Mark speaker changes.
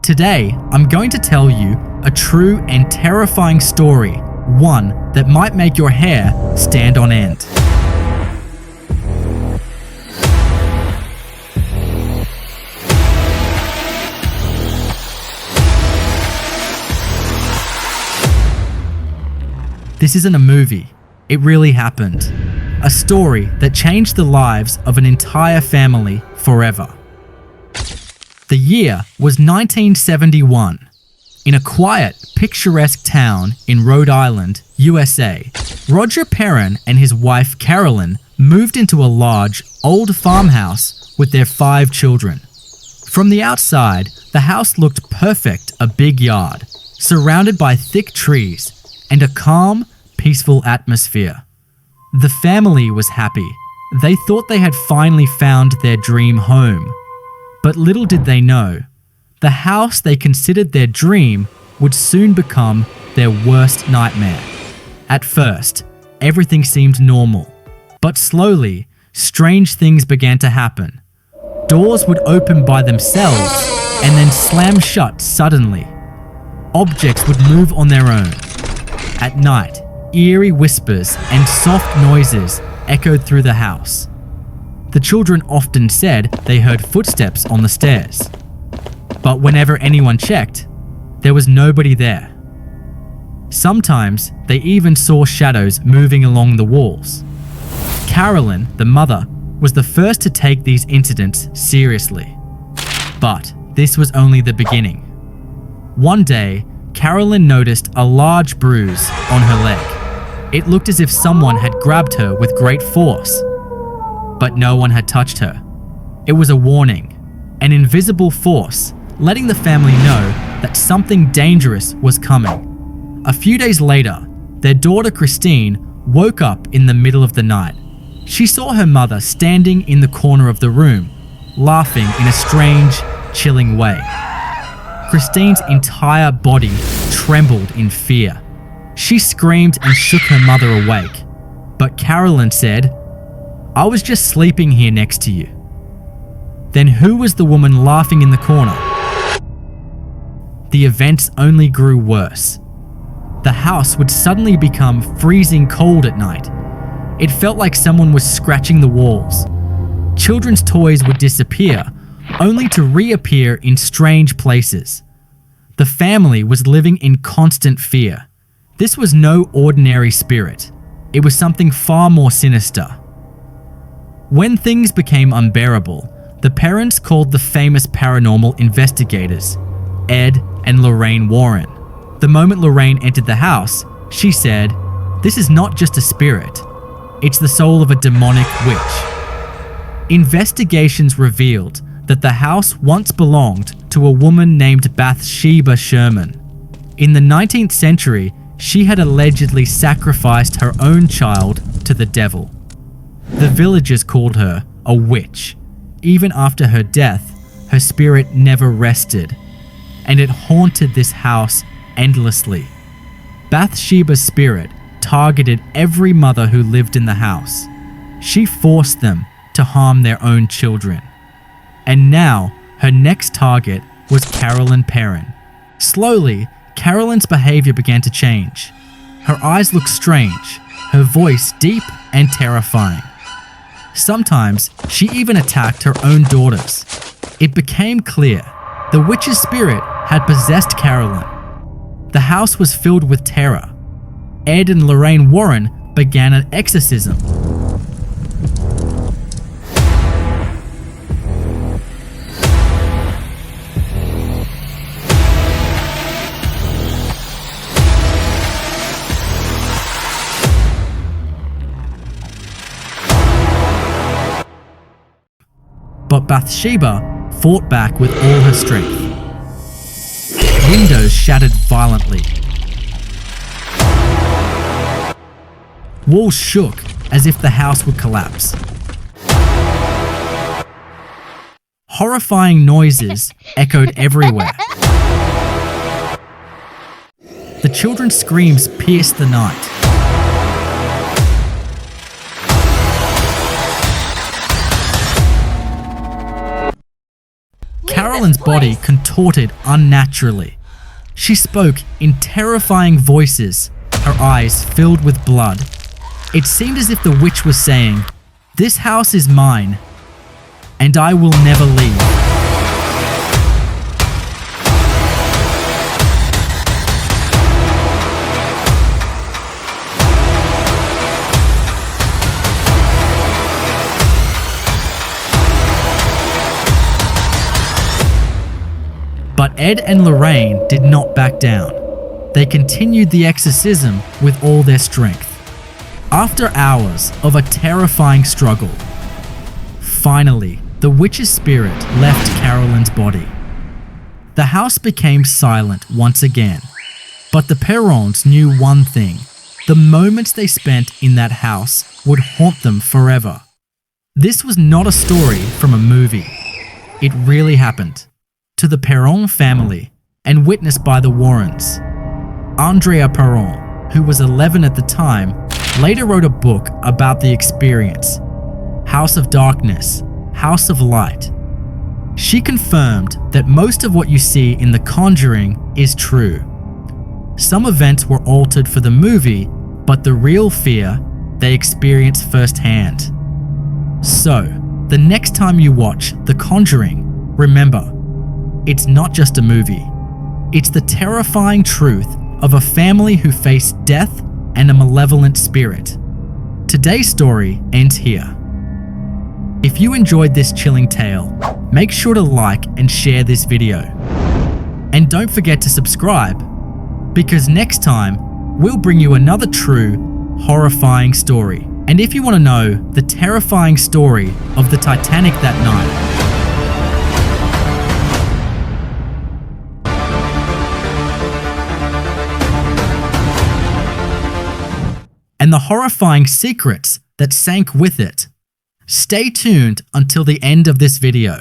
Speaker 1: Today, I'm going to tell you a true and terrifying story, one that might make your hair stand on end. This isn't a movie, it really happened. A story that changed the lives of an entire family forever. The year was 1971. In a quiet, picturesque town in Rhode Island, USA, Roger Perron and his wife Carolyn moved into a large, old farmhouse with their 5 children. From the outside, the house looked perfect, a big yard, surrounded by thick trees, and a calm, peaceful atmosphere. The family was happy. They thought they had finally found their dream home. But little did they know, the house they considered their dream would soon become their worst nightmare. At first, everything seemed normal, but slowly, strange things began to happen. Doors would open by themselves and then slam shut suddenly. Objects would move on their own. At night, eerie whispers and soft noises echoed through the house. The children often said they heard footsteps on the stairs. But whenever anyone checked, there was nobody there. Sometimes they even saw shadows moving along the walls. Carolyn, the mother, was the first to take these incidents seriously. But this was only the beginning. One day, Carolyn noticed a large bruise on her leg. It looked as if someone had grabbed her with great force. But no one had touched her. It was a warning, an invisible force, letting the family know that something dangerous was coming. A few days later, their daughter Christine woke up in the middle of the night. She saw her mother standing in the corner of the room, laughing in a strange, chilling way. Christine's entire body trembled in fear. She screamed and shook her mother awake. But Carolyn said, "I was just sleeping here next to you." Then who was the woman laughing in the corner? The events only grew worse. The house would suddenly become freezing cold at night. It felt like someone was scratching the walls. Children's toys would disappear, only to reappear in strange places. The family was living in constant fear. This was no ordinary spirit. It was something far more sinister. When things became unbearable, the parents called the famous paranormal investigators, Ed and Lorraine Warren. The moment Lorraine entered the house, she said, "This is not just a spirit. It's the soul of a demonic witch." Investigations revealed that the house once belonged to a woman named Bathsheba Sherman. In the 19th century, she had allegedly sacrificed her own child to the devil. The villagers called her a witch. Even after her death, her spirit never rested, and it haunted this house endlessly. Bathsheba's spirit targeted every mother who lived in the house. She forced them to harm their own children. And now, her next target was Carolyn Perron. Slowly, Carolyn's behavior began to change. Her eyes looked strange, her voice deep and terrifying. Sometimes, she even attacked her own daughters. It became clear the witch's spirit had possessed Carolyn. The house was filled with terror. Ed and Lorraine Warren began an exorcism. But Bathsheba fought back with all her strength. Windows shattered violently. Walls shook as if the house would collapse. Horrifying noises echoed everywhere. The children's screams pierced the night. Carolyn's body contorted unnaturally. She spoke in terrifying voices, her eyes filled with blood. It seemed as if the witch was saying, "This house is mine, and I will never leave." But Ed and Lorraine did not back down. They continued the exorcism with all their strength. After hours of a terrifying struggle, finally, the witch's spirit left Carolyn's body. The house became silent once again, but the Perrons knew one thing: the moments they spent in that house would haunt them forever. This was not a story from a movie. It really happened to the Perron family and witnessed by the Warrens. Andrea Perron, who was 11 at the time, later wrote a book about the experience, House of Darkness, House of Light. She confirmed that most of what you see in The Conjuring is true. Some events were altered for the movie, but the real fear they experienced firsthand. So, the next time you watch The Conjuring, remember, it's not just a movie. It's the terrifying truth of a family who faced death and a malevolent spirit. Today's story ends here. If you enjoyed this chilling tale, make sure to like and share this video. And don't forget to subscribe, because next time we'll bring you another true, horrifying story. And if you want to know the terrifying story of the Titanic that night, and the horrifying secrets that sank with it, stay tuned until the end of this video.